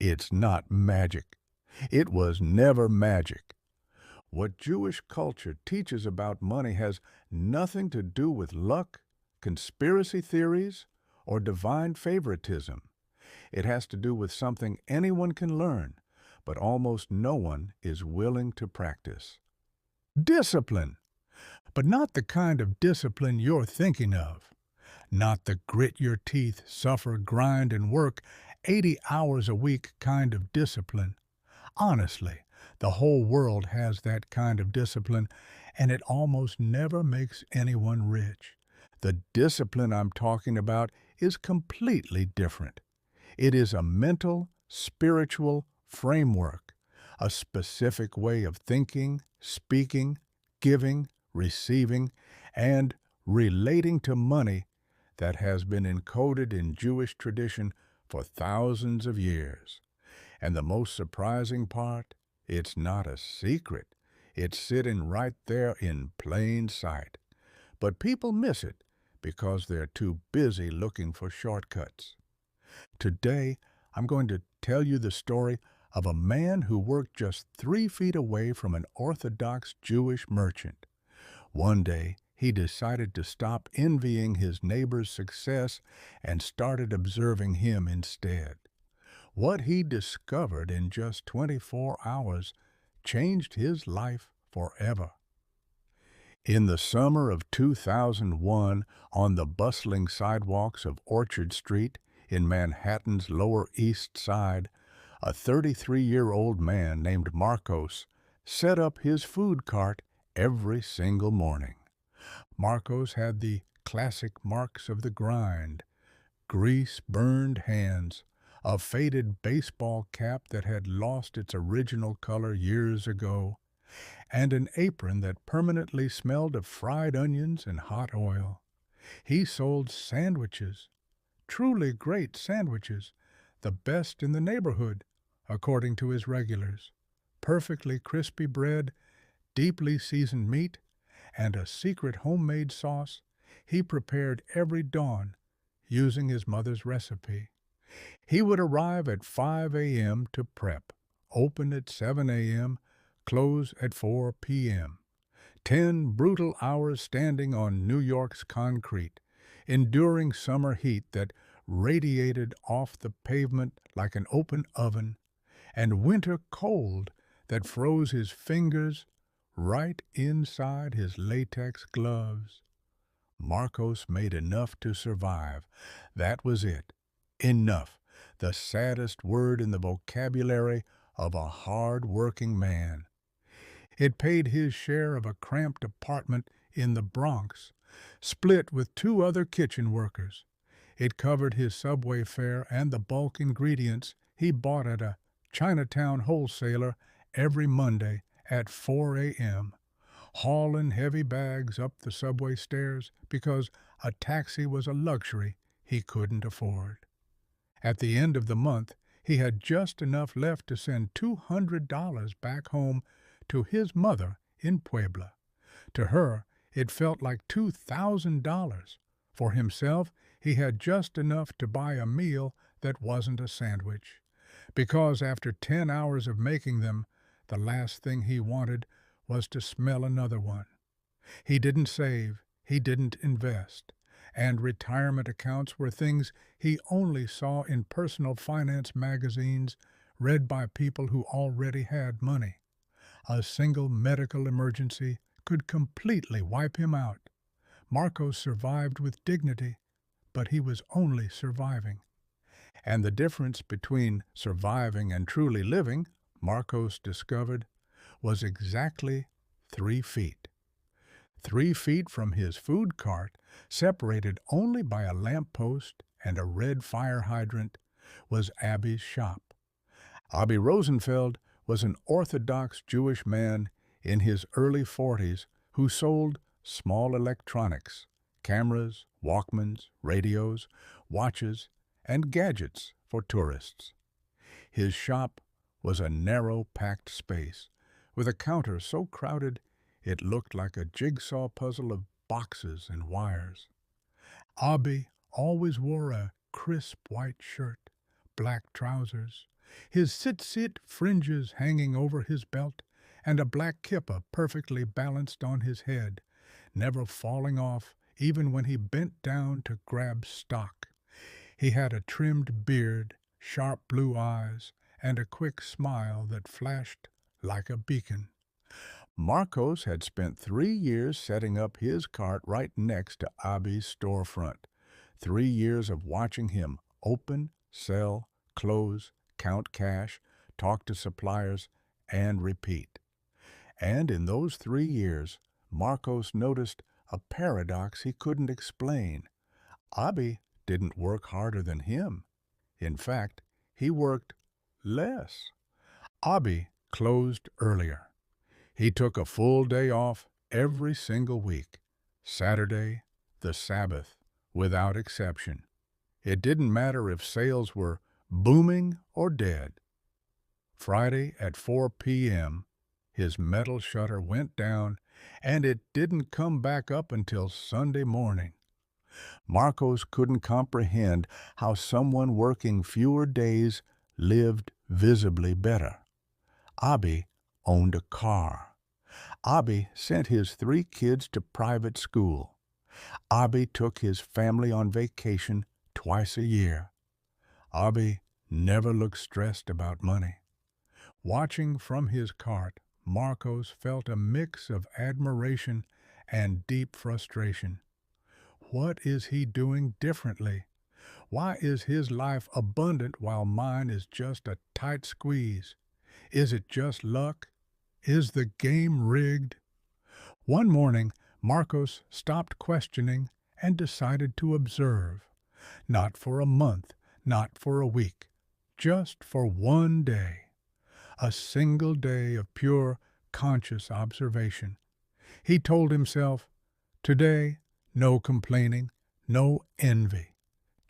It's not magic. It was never magic. What Jewish culture teaches about money has nothing to do with luck, conspiracy theories, or divine favoritism. It has to do with something anyone can learn, but almost no one is willing to practice. Discipline, but not the kind of discipline you're thinking of. Not the grit your teeth, suffer, grind, and work 80 hours a week kind of discipline. Honestly, the whole world has that kind of discipline, and it almost never makes anyone rich. The discipline I'm talking about is completely different. It is a mental, spiritual framework, a specific way of thinking, speaking, giving, receiving, and relating to money that has been encoded in Jewish tradition for thousands of years. And the most surprising part, it's not a secret. It's sitting right there in plain sight. But people miss it because they're too busy looking for shortcuts. Today, I'm going to tell you the story of a man who worked just 3 feet away from an Orthodox Jewish merchant. One day, he decided to stop envying his neighbor's success and started observing him instead. What he discovered in just 24 hours changed his life forever. In the summer of 2001, on the bustling sidewalks of Orchard Street in Manhattan's Lower East Side, a 33-year-old man named Marcos set up his food cart every single morning. Marcos had the classic marks of the grind: grease-burned hands, a faded baseball cap that had lost its original color years ago, and an apron that permanently smelled of fried onions and hot oil. He sold sandwiches, truly great sandwiches, the best in the neighborhood, according to his regulars. Perfectly crispy bread, deeply seasoned meat, and a secret homemade sauce he prepared every dawn using his mother's recipe. He would arrive at 5 a.m. to prep, open at 7 a.m., close at 4 p.m. 10 brutal hours standing on New York's concrete, enduring summer heat that radiated off the pavement like an open oven, and winter cold that froze his fingers right inside his latex gloves. Marcos made enough to survive. That was it. Enough, the saddest word in the vocabulary of a hard-working man. It paid his share of a cramped apartment in the Bronx, split with 2 other kitchen workers. It covered his subway fare and the bulk ingredients he bought at a Chinatown wholesaler every Monday at 4 a.m., hauling heavy bags up the subway stairs because a taxi was a luxury he couldn't afford. At the end of the month, he had just enough left to send $200 back home to his mother in Puebla. To her, it felt like $2,000. For himself, he had just enough to buy a meal that wasn't a sandwich. Because after 10 hours of making them, the last thing he wanted was to smell another one. He didn't save, he didn't invest, and retirement accounts were things he only saw in personal finance magazines read by people who already had money. A single medical emergency could completely wipe him out. Marcos survived with dignity, but he was only surviving. And the difference between surviving and truly living, Marcos discovered, was exactly 3 feet. 3 feet from his food cart, separated only by a lamppost and a red fire hydrant, was Abby's shop. Abby Rosenfeld was an Orthodox Jewish man in his early 40s who sold small electronics, cameras, Walkmans, radios, watches, and gadgets for tourists. His shop was a narrow, packed space, with a counter so crowded it looked like a jigsaw puzzle of boxes and wires. Abby always wore a crisp white shirt, black trousers, his tzitzit fringes hanging over his belt, and a black kippah perfectly balanced on his head, never falling off even when he bent down to grab stock. He had a trimmed beard, sharp blue eyes, and a quick smile that flashed like a beacon. Marcos had spent 3 years setting up his cart right next to Abi's storefront. 3 years of watching him open, sell, close, count cash, talk to suppliers, and repeat. And in those 3 years, Marcos noticed a paradox he couldn't explain. Abi didn't work harder than him. In fact, he worked less. Abi closed earlier. He took a full day off every single week. Saturday, the Sabbath, without exception. It didn't matter if sales were booming or dead. Friday at 4 p.m., his metal shutter went down, and it didn't come back up until Sunday morning. Marcos couldn't comprehend how someone working fewer days lived visibly better. Abi owned a car. Abi sent his 3 kids to private school. Abi took his family on vacation twice a year. Abi never looked stressed about money. Watching from his cart, Marcos felt a mix of admiration and deep frustration. What is he doing differently? Why is his life abundant while mine is just a tight squeeze? Is it just luck? Is the game rigged? One morning, Marcos stopped questioning and decided to observe. Not for a month, not for a week, just for one day. A single day of pure, conscious observation. He told himself, today, no complaining, no envy.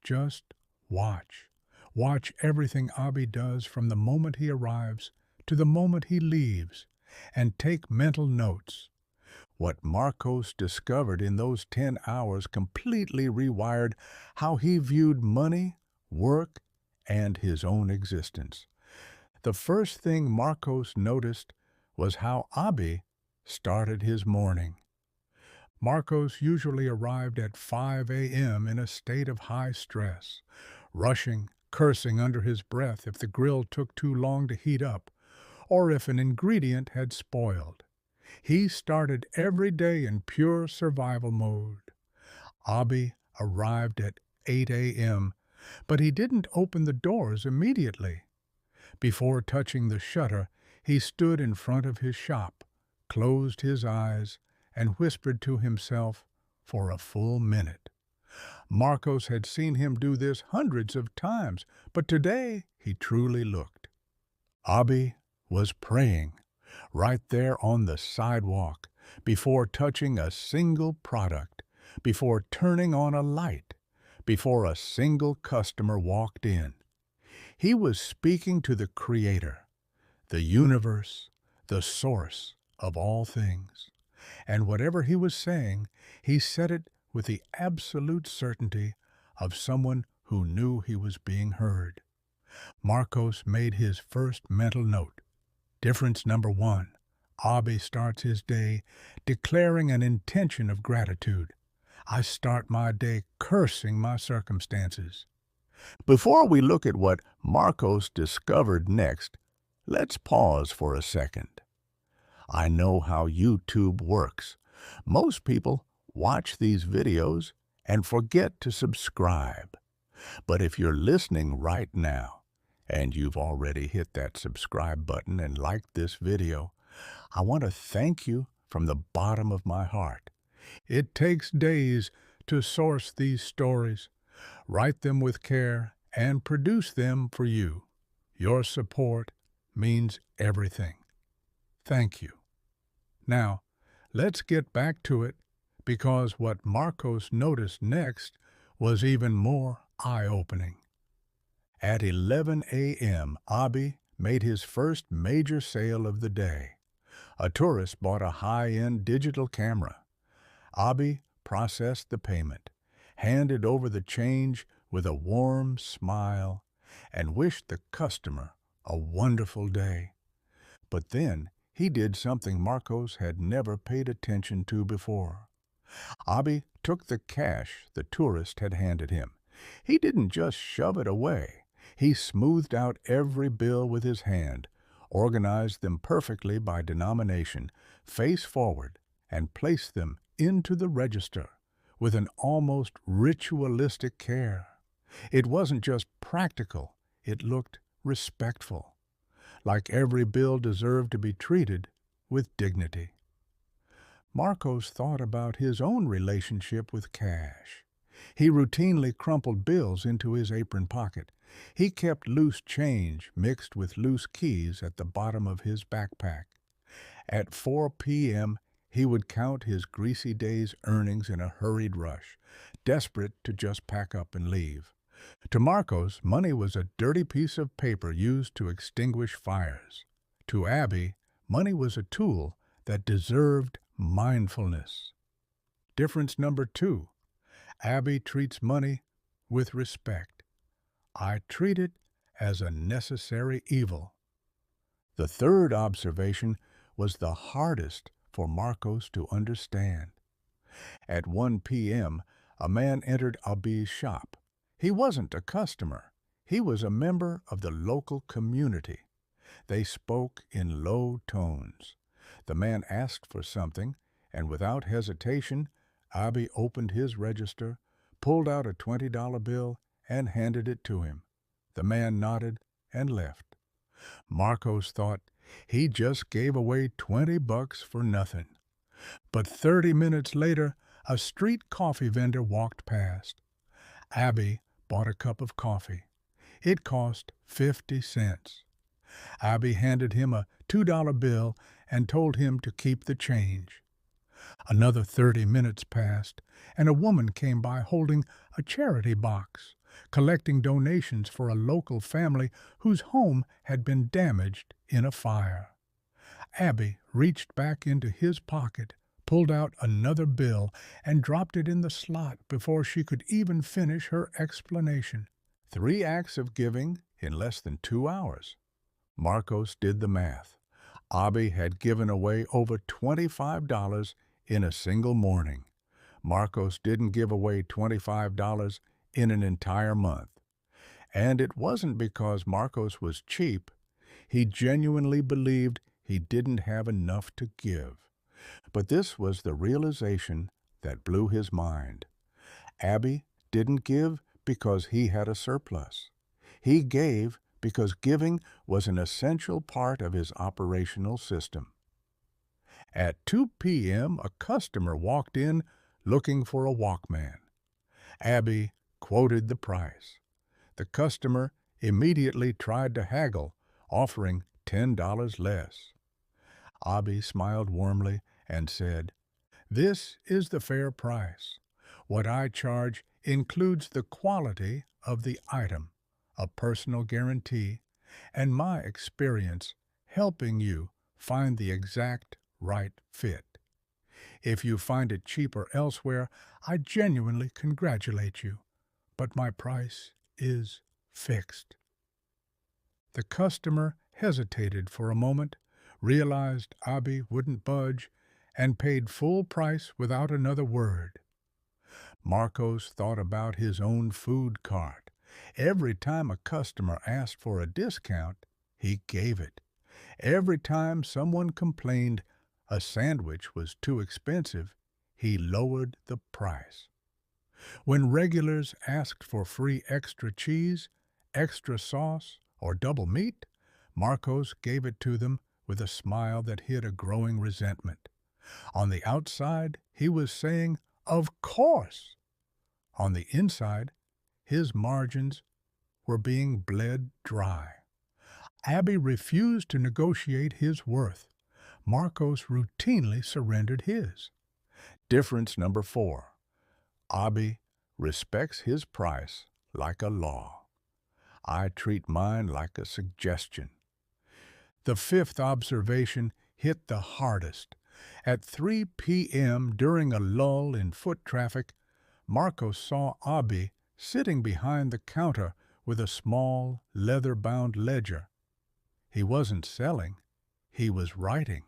Just watch. Watch everything Abi does from the moment he arrives to the moment he leaves, and take mental notes. What Marcos discovered in those 10 hours completely rewired how he viewed money, work, and his own existence. The first thing Marcos noticed was how Abi started his morning. Marcos usually arrived at 5 a.m. in a state of high stress, rushing, cursing under his breath if the grill took too long to heat up, or if an ingredient had spoiled. He started every day in pure survival mode. Abi arrived at 8 a.m., but he didn't open the doors immediately. Before touching the shutter, he stood in front of his shop, closed his eyes, and whispered to himself for a full minute. Marcos had seen him do this hundreds of times, but today he truly looked. Abi was praying, right there on the sidewalk, before touching a single product, before turning on a light, before a single customer walked in. He was speaking to the Creator, the universe, the source of all things. And whatever he was saying, he said it with the absolute certainty of someone who knew he was being heard. Marcos made his first mental note. Difference number 1. Abi starts his day declaring an intention of gratitude. I start my day cursing my circumstances. Before we look at what Marcos discovered next, let's pause for a second. I know how YouTube works. Most people watch these videos and forget to subscribe. But if you're listening right now, and you've already hit that subscribe button and liked this video, I want to thank you from the bottom of my heart. It takes days to source these stories, write them with care, and produce them for you. Your support means everything. Thank you. Now, let's get back to it, because what Marcos noticed next was even more eye-opening. At 11 a.m., Abi made his first major sale of the day. A tourist bought a high-end digital camera. Abi processed the payment, handed over the change with a warm smile, and wished the customer A wonderful day. But then he did something Marcos had never paid attention to before. Abi took the cash the tourist had handed him. He didn't just shove it away. He smoothed out every bill with his hand, organized them perfectly by denomination, face forward, and placed them into the register with an almost ritualistic care. It wasn't just practical, it looked respectful, like every bill deserved to be treated with dignity. Marcos thought about his own relationship with cash. He routinely crumpled bills into his apron pocket. He kept loose change mixed with loose keys at the bottom of his backpack. At 4 p.m., he would count his greasy day's earnings in a hurried rush, desperate to just pack up and leave. To Marcos, money was a dirty piece of paper used to extinguish fires. To Abby, money was a tool that deserved mindfulness. Difference number 2. Abby treats money with respect. I treat it as a necessary evil. The third observation was the hardest for Marcos to understand. At 1 p.m., a man entered Abby's shop. He wasn't a customer. He was a member of the local community. They spoke in low tones. The man asked for something, and without hesitation, Abby opened his register, pulled out a $20 bill, and handed it to him. The man nodded and left. Marcos thought he just gave away $20 for nothing. But 30 minutes later, a street coffee vendor walked past. Abby bought a cup of coffee. It cost 50 cents. Abby handed him a $2 bill and told him to keep the change. Another 30 minutes passed, and a woman came by holding a charity box, collecting donations for a local family whose home had been damaged in a fire. Abby reached back into his pocket, pulled out another bill, and dropped it in the slot before she could even finish her explanation. 3 acts of giving in less than 2 hours. Marcos did the math. Abby had given away over $25 in a single morning. Marcos didn't give away $25 in an entire month. And it wasn't because Marcos was cheap. He genuinely believed he didn't have enough to give. But this was the realization that blew his mind. Abby didn't give because he had a surplus. He gave because giving was an essential part of his operational system. At 2 p.m., a customer walked in looking for a Walkman. Abby quoted the price. The customer immediately tried to haggle, offering $10 less. Abby smiled warmly and said, "This is the fair price. What I charge includes the quality of the item, a personal guarantee, and my experience helping you find the exact right fit. If you find it cheaper elsewhere, I genuinely congratulate you, but my price is fixed." The customer hesitated for a moment, realized Abby wouldn't budge, and paid full price without another word. Marcos thought about his own food cart. Every time a customer asked for a discount, he gave it. Every time someone complained a sandwich was too expensive, he lowered the price. When regulars asked for free extra cheese, extra sauce, or double meat, Marcos gave it to them with a smile that hid a growing resentment. On the outside, he was saying, "Of course." On the inside, his margins were being bled dry. Abby refused to negotiate his worth. Marcos routinely surrendered his. Difference number 4. Abby respects his price like a law. I treat mine like a suggestion. The 5th observation hit the hardest. At 3 p.m., during a lull in foot traffic, Marcos saw Abby sitting behind the counter with a small, leather-bound ledger. He wasn't selling, he was writing.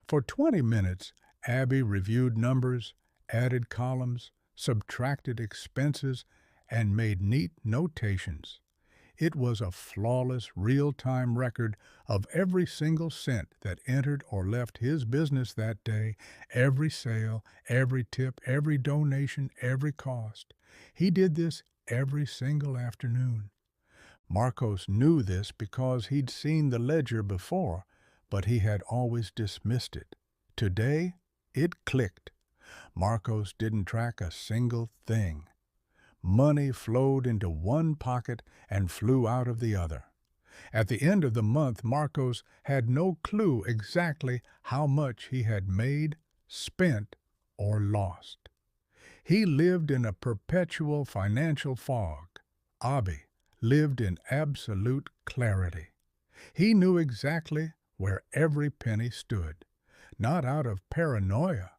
For 20 minutes, Abby reviewed numbers, added columns, subtracted expenses, and made neat notations. It was a flawless, real-time record of every single cent that entered or left his business that day, every sale, every tip, every donation, every cost. He did this every single afternoon. Marcos knew this because he'd seen the ledger before, but he had always dismissed it. Today, it clicked. Marcos didn't track a single thing. Money flowed into one pocket and flew out of the other. At the end of the month, Marcos had no clue exactly how much he had made, spent, or lost. He lived in a perpetual financial fog. Abi lived in absolute clarity. He knew exactly where every penny stood, not out of paranoia,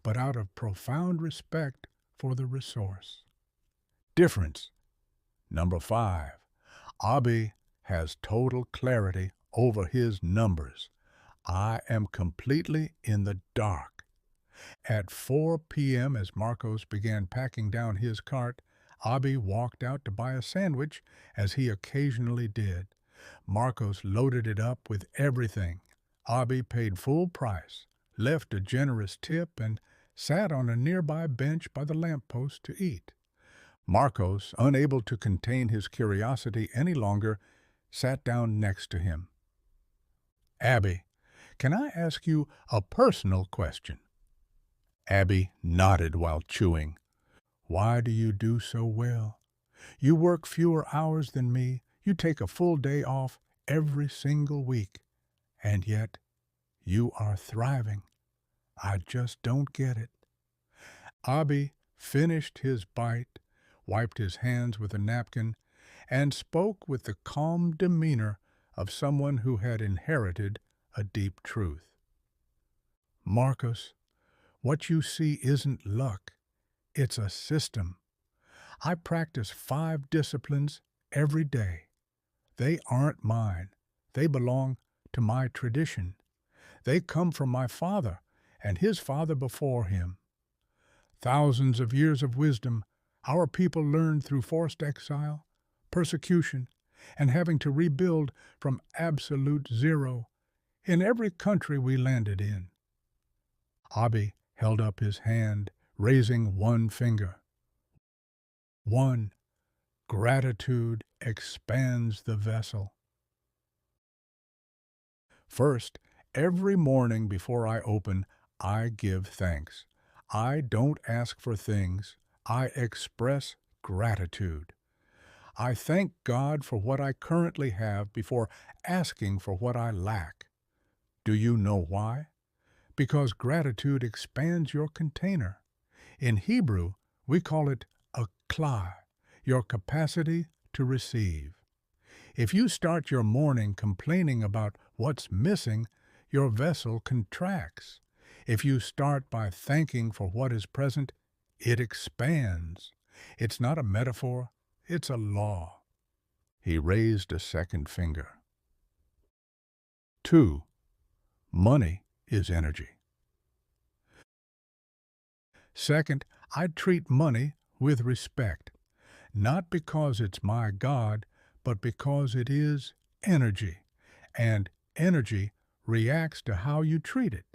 but out of profound respect for the resource. Difference. Number 5. Abi has total clarity over his numbers. I am completely in the dark. At 4 p.m., as Marcos began packing down his cart, Abi walked out to buy a sandwich, as he occasionally did. Marcos loaded it up with everything. Abi paid full price, left a generous tip, and sat on a nearby bench by the lamppost to eat. Marcos, unable to contain his curiosity any longer, sat down next to him. Abby, can I ask you a personal question? Abby nodded while chewing. Why do you do so well? You work fewer hours than me. You take a full day off every single week. And yet, you are thriving. I just don't get it. Abby finished his bite, wiped his hands with a napkin, and spoke with the calm demeanor of someone who had inherited a deep truth. Marcus, what you see isn't luck. It's a system. I practice 5 disciplines every day. They aren't mine. They belong to my tradition. They come from my father and his father before him. Thousands of years of wisdom our people learned through forced exile, persecution, and having to rebuild from absolute zero in every country we landed in. Abi held up his hand, raising one finger. 1. Gratitude expands the vessel. First, every morning before I open, I give thanks. I don't ask for things. I express gratitude. I thank God for what I currently have before asking for what I lack. Do you know why? Because gratitude expands your container. In Hebrew, we call it a klai, your capacity to receive. If you start your morning complaining about what's missing, your vessel contracts. If you start by thanking for what is present, it expands. It's not a metaphor, it's a law. He raised a second finger. 2. Money is energy. Second, I treat money with respect, not because it's my God, but because it is energy, and energy reacts to how you treat it.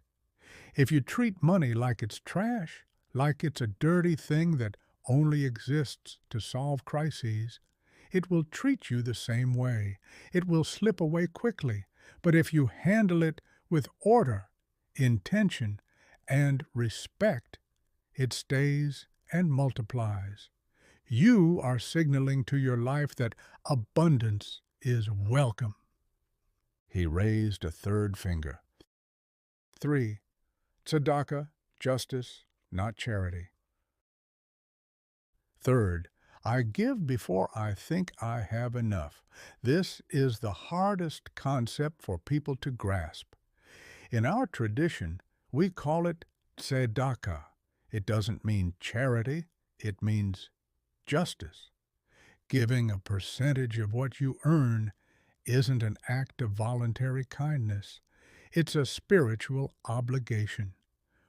If you treat money like it's trash, like it's a dirty thing that only exists to solve crises, it will treat you the same way. It will slip away quickly. But if you handle it with order, intention, and respect, it stays and multiplies. You are signaling to your life that abundance is welcome. He raised a third finger. 3. Tzedakah, justice, not charity. Third, I give before I think I have enough. This is the hardest concept for people to grasp. In our tradition, we call it Tzedakah. It doesn't mean charity, it means justice. Giving a percentage of what you earn isn't an act of voluntary kindness. It's a spiritual obligation.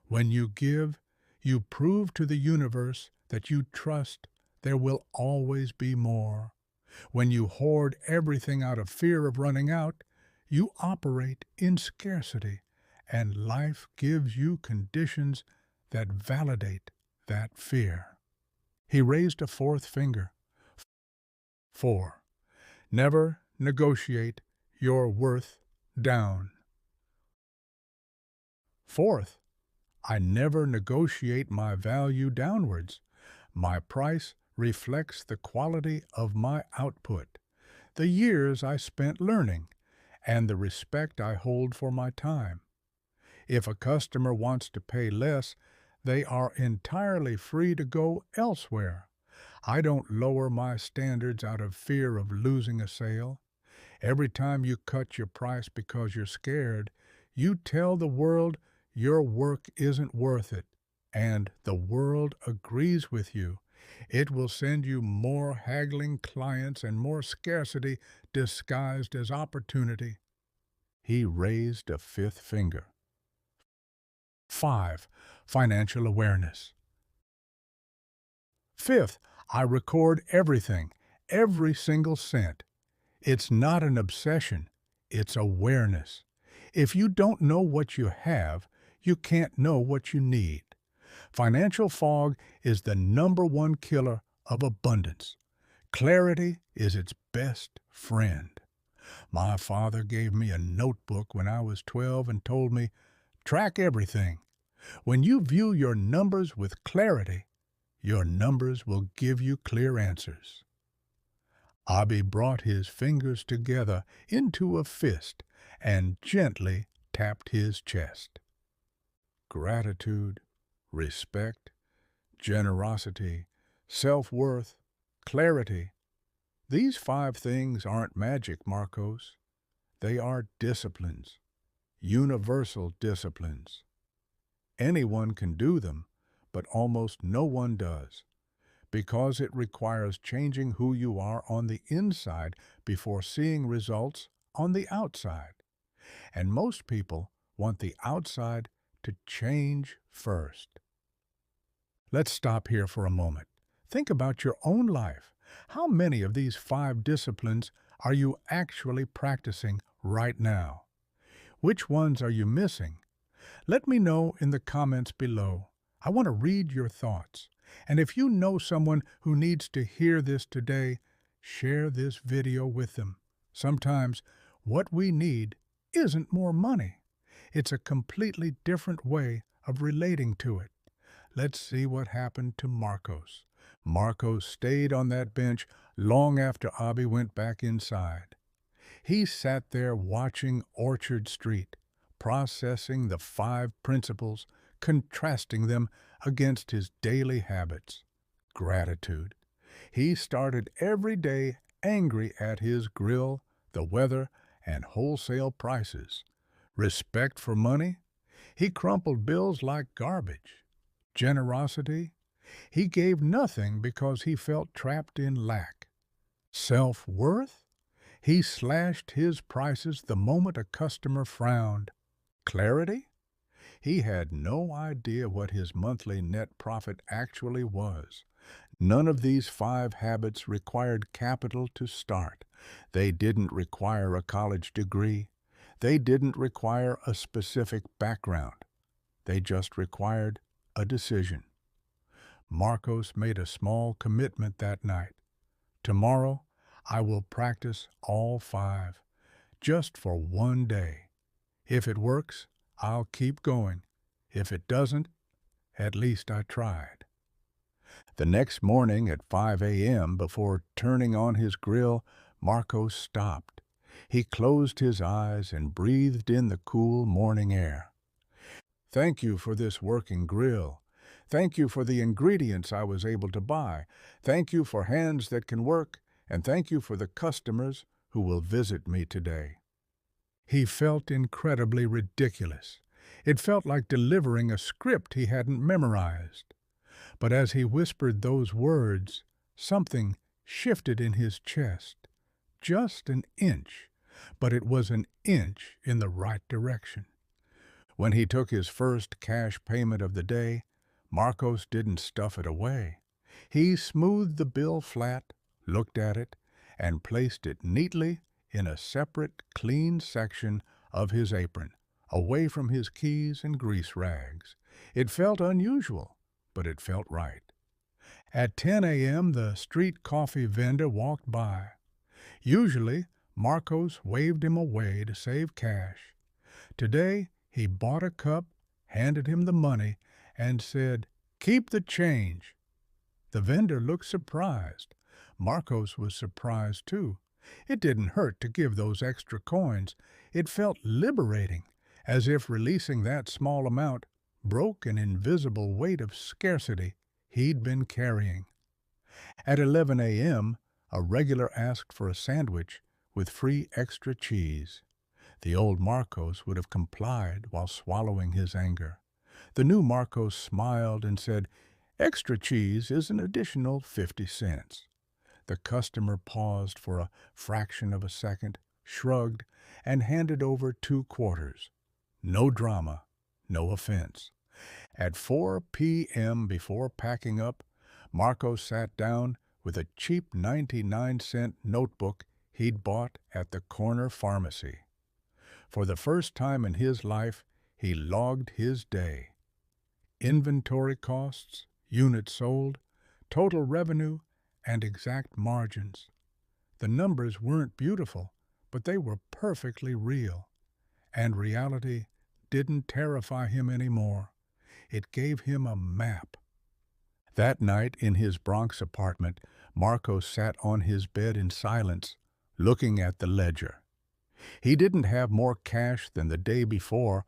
When you give, you prove to the universe that you trust there will always be more. When you hoard everything out of fear of running out, you operate in scarcity, and life gives you conditions that validate that fear. He raised a fourth finger. 4. Never negotiate your worth down. Fourth, I never negotiate my value downwards. My price reflects the quality of my output, the years I spent learning, and the respect I hold for my time. If a customer wants to pay less, they are entirely free to go elsewhere. I don't lower my standards out of fear of losing a sale. Every time you cut your price because you're scared, you tell the world your work isn't worth it, and the world agrees with you. It will send you more haggling clients and more scarcity disguised as opportunity. He raised a fifth finger. 5. Financial awareness. Fifth, I record everything, every single cent. It's not an obsession, it's awareness. If you don't know what you have, you can't know what you need. Financial fog is the #1 killer of abundance. Clarity is its best friend. My father gave me a notebook when I was 12 and told me, track everything. When you view your numbers with clarity, your numbers will give you clear answers. Abi brought his fingers together into a fist and gently tapped his chest. Gratitude, respect, generosity, self-worth, clarity. These 5 things aren't magic, Marcos. They are disciplines, universal disciplines. Anyone can do them, but almost no one does, because it requires changing who you are on the inside before seeing results on the outside. And most people want the outside to change first. Let's stop here for a moment. Think about your own life. How many of these 5 disciplines are you actually practicing right now? Which ones are you missing? Let me know in the comments below. I want to read your thoughts. And if you know someone who needs to hear this today, share this video with them. Sometimes what we need isn't more money. It's a completely different way of relating to it. Let's see what happened to Marcos. Marcos stayed on that bench long after Abi went back inside. He sat there watching Orchard Street, processing the 5 principles, contrasting them against his daily habits. Gratitude. He started every day angry at his grill, the weather, and wholesale prices. Respect for money. He crumpled bills like garbage. Generosity. He gave nothing because he felt trapped in lack. Self-worth. He slashed his prices the moment a customer frowned. Clarity. He had no idea what his monthly net profit actually was. None of these 5 habits required capital to start. They didn't require a college degree. They didn't require a specific background. They just required a decision. Marcos made a small commitment that night. Tomorrow, I will practice all 5, just for one day. If it works, I'll keep going. If it doesn't, at least I tried. The next morning at 5 a.m., before turning on his grill, Marcos stopped. He closed his eyes and breathed in the cool morning air. Thank you for this working grill. Thank you for the ingredients I was able to buy. Thank you for hands that can work, and thank you for the customers who will visit me today. He felt incredibly ridiculous. It felt like delivering a script he hadn't memorized. But as he whispered those words, something shifted in his chest. Just an inch. but it was an inch in the right direction. When he took his first cash payment of the day, Marcos didn't stuff it away. He smoothed the bill flat, looked at it, and placed it neatly in a separate, clean section of his apron, away from his keys and grease rags. It felt unusual, but it felt right. At 10 a.m., the street coffee vendor walked by. Usually, Marcos waved him away to save cash. Today, he bought a cup, handed him the money, and said, "Keep the change." The vendor looked surprised. Marcos was surprised, too. It didn't hurt to give those extra coins. It felt liberating, as if releasing that small amount broke an invisible weight of scarcity he'd been carrying. At 11 a.m., a regular asked for a sandwich with free extra cheese. The old Marcos would have complied while swallowing his anger. The new Marcos smiled and said, "Extra cheese is an additional 50 cents. The customer paused for a fraction of a second, shrugged, and handed over 2 quarters. No drama, no offense. At 4 p.m., before packing up, Marcos sat down with a cheap 99-cent notebook he'd bought at the corner pharmacy. For the first time in his life, he logged his day. Inventory costs, units sold, total revenue, and exact margins. The numbers weren't beautiful, but they were perfectly real. And reality didn't terrify him anymore. It gave him a map. That night in his Bronx apartment, Marcos sat on his bed in silence, looking at the ledger. He didn't have more cash than the day before,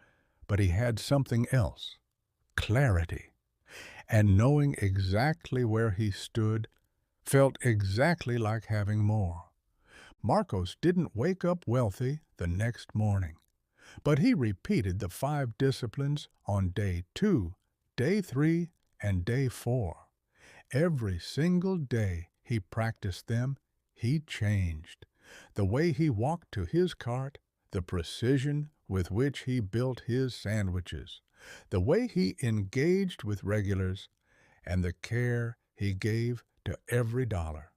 but he had something else: clarity. And knowing exactly where he stood felt exactly like having more. Marcos didn't wake up wealthy the next morning, but he repeated the 5 disciplines on day 2, day 3, and day 4. Every single day he practiced them, he changed. The way he walked to his cart, the precision with which he built his sandwiches, the way he engaged with regulars, and the care he gave to every dollar.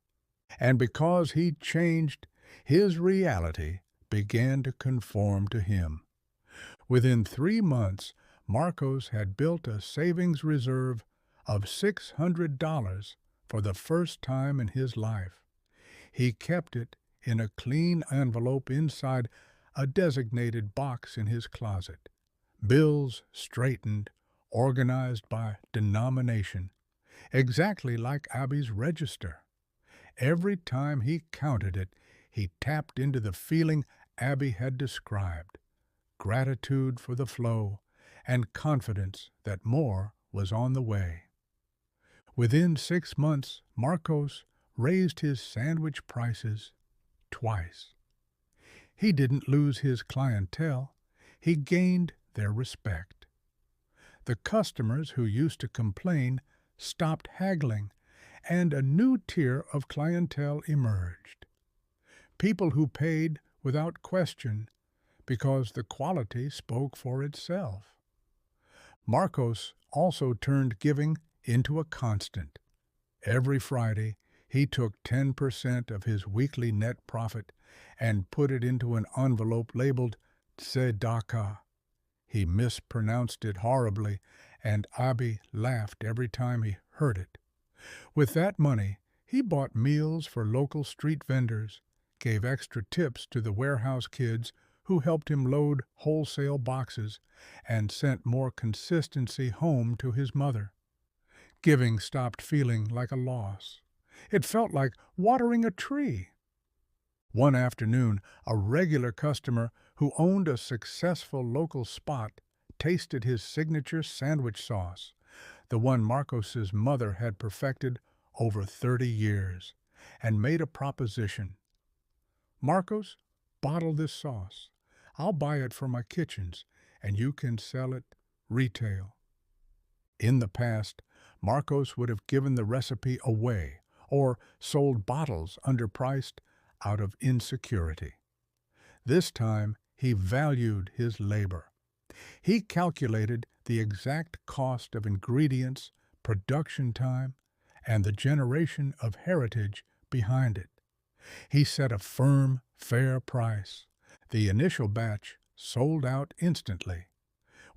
And because he changed, his reality began to conform to him. Within 3 months, Marcos had built a savings reserve of $600 for the first time in his life. He kept it in a clean envelope inside a designated box in his closet. Bills straightened, organized by denomination, exactly like Abby's register. Every time he counted it, he tapped into the feeling Abby had described: gratitude for the flow and confidence that more was on the way. Within 6 months, Marcos raised his sandwich prices twice. He didn't lose his clientele, he gained their respect. The customers who used to complain stopped haggling, and a new tier of clientele emerged. People who paid without question because the quality spoke for itself. Marcos also turned giving into a constant. Every Friday, he took 10% of his weekly net profit and put it into an envelope labeled Tzedakah. He mispronounced it horribly, and Abi laughed every time he heard it. With that money, he bought meals for local street vendors, gave extra tips to the warehouse kids who helped him load wholesale boxes, and sent more consistency home to his mother. Giving stopped feeling like a loss. It felt like watering a tree. One afternoon, a regular customer who owned a successful local spot tasted his signature sandwich sauce, the one Marcos's mother had perfected over 30 years, and made a proposition. "Marcos, bottle this sauce. I'll buy it for my kitchens, and you can sell it retail." In the past, Marcos would have given the recipe away or sold bottles underpriced out of insecurity. This time he valued his labor. He calculated the exact cost of ingredients, production time, and the generation of heritage behind it. He set a firm, fair price. The initial batch sold out instantly.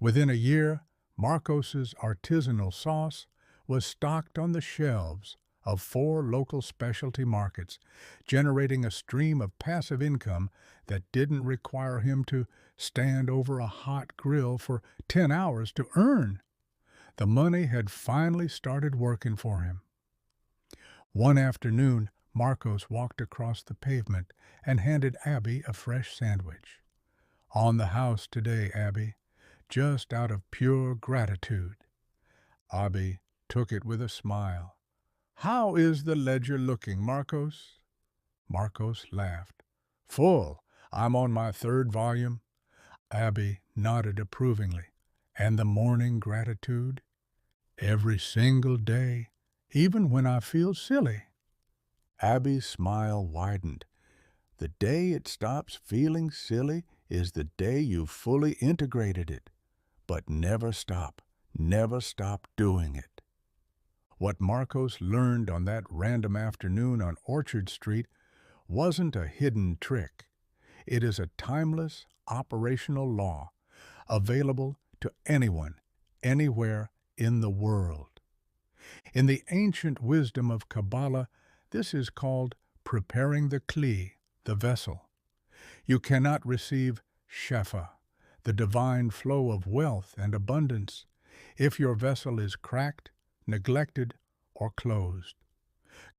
Within a year, Marcos's artisanal sauce was stocked on the shelves of 4 local specialty markets, generating a stream of passive income that didn't require him to stand over a hot grill for 10 hours to earn. The money had finally started working for him. One afternoon, Marcos walked across the pavement and handed Abby a fresh sandwich. "On the house today, Abby, just out of pure gratitude." Abby took it with a smile. "How is the ledger looking, Marcos?" Marcos laughed. "Full. I'm on my 3rd volume." Abby nodded approvingly. "And the morning gratitude?" "Every single day, even when I feel silly." Abby's smile widened. "The day it stops feeling silly is the day you've fully integrated it. But never stop doing it." What Marcos learned on that random afternoon on Orchard Street wasn't a hidden trick. It is a timeless, operational law, available to anyone, anywhere in the world. In the ancient wisdom of Kabbalah, this is called preparing the kli, the vessel. You cannot receive shefa, the divine flow of wealth and abundance, if your vessel is cracked, neglected, or closed.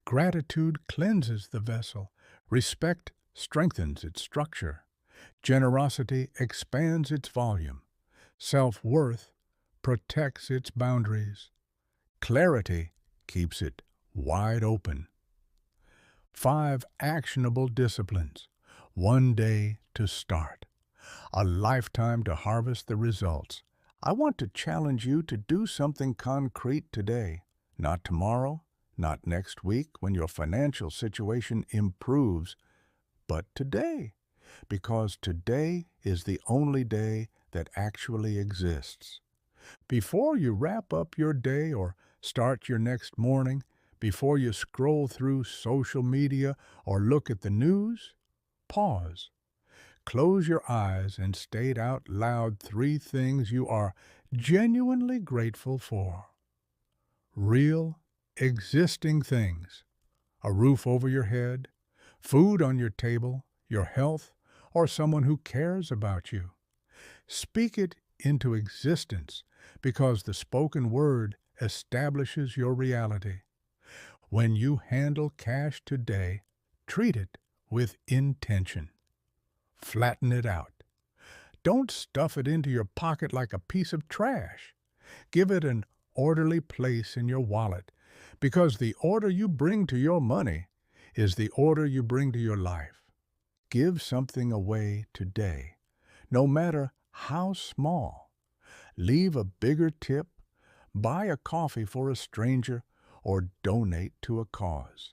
Gratitude cleanses the vessel. Respect strengthens its structure. Generosity expands its volume. Self-worth protects its boundaries. Clarity keeps it wide open. 5 actionable disciplines. 1 day to start. A lifetime to harvest the results. I want to challenge you to do something concrete today. Not tomorrow, not next week when your financial situation improves, but today. Because today is the only day that actually exists. Before you wrap up your day or start your next morning, before you scroll through social media or look at the news, pause. Close your eyes and state out loud 3 things you are genuinely grateful for. Real, existing things. A roof over your head, food on your table, your health, or someone who cares about you. Speak it into existence because the spoken word establishes your reality. When you handle cash today, treat it with intention. Flatten it out. Don't stuff it into your pocket like a piece of trash. Give it an orderly place in your wallet, because the order you bring to your money is the order you bring to your life. Give something away today, no matter how small. Leave a bigger tip, buy a coffee for a stranger, or donate to a cause.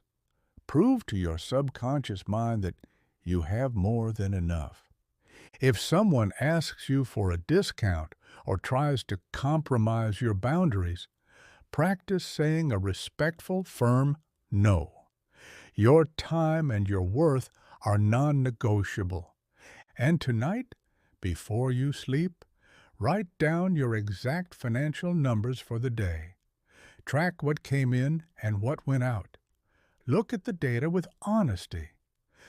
Prove to your subconscious mind that you have more than enough. If someone asks you for a discount or tries to compromise your boundaries, practice saying a respectful, firm no. Your time and your worth are non-negotiable. And tonight, before you sleep, write down your exact financial numbers for the day. Track what came in and what went out. Look at the data with honesty.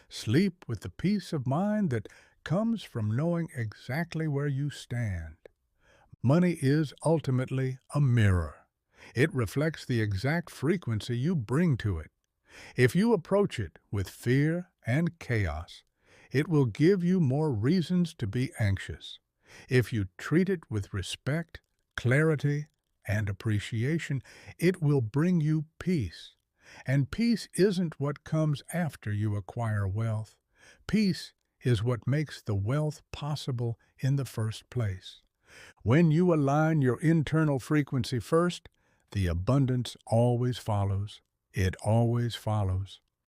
Sleep with the peace of mind that comes from knowing exactly where you stand. Money is ultimately a mirror. It reflects the exact frequency you bring to it. If you approach it with fear and chaos, it will give you more reasons to be anxious. If you treat it with respect, clarity, and appreciation, it will bring you peace. And peace isn't what comes after you acquire wealth. Peace is what makes the wealth possible in the first place. When you align your internal frequency first, the abundance always follows. It always follows.